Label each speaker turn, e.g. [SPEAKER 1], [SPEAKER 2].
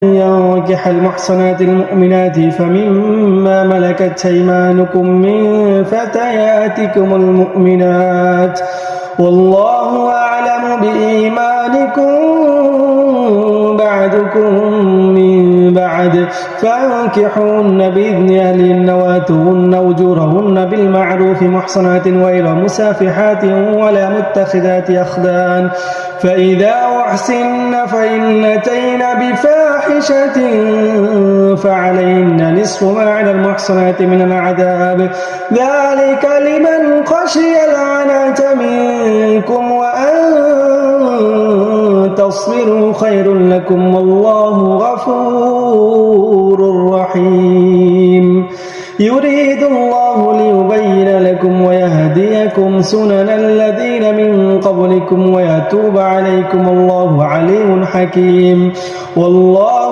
[SPEAKER 1] ينكح المحصنات المؤمنات فمما ملكت أيمانكم من فتياتكم المؤمنات والله أعلم بإيمانكم بعدكم من بعد فانكحوهن بإذن أهلهن وآتوهن أجورهن بالمعروف محصنات غير مسافحات ولا متخذات أخدان فإذا أحسن فإن أتين بفاحشة فعليهن نصف ما على المحصنات من العذاب ذلك لمن خشي العنة منكم وأن تصبروا خير لكم والله غفور رحيم يريد الله ليبين لكم ويهديكم سنن الذين من قبلكم ويتوب عليكم الله عليم حكيم والله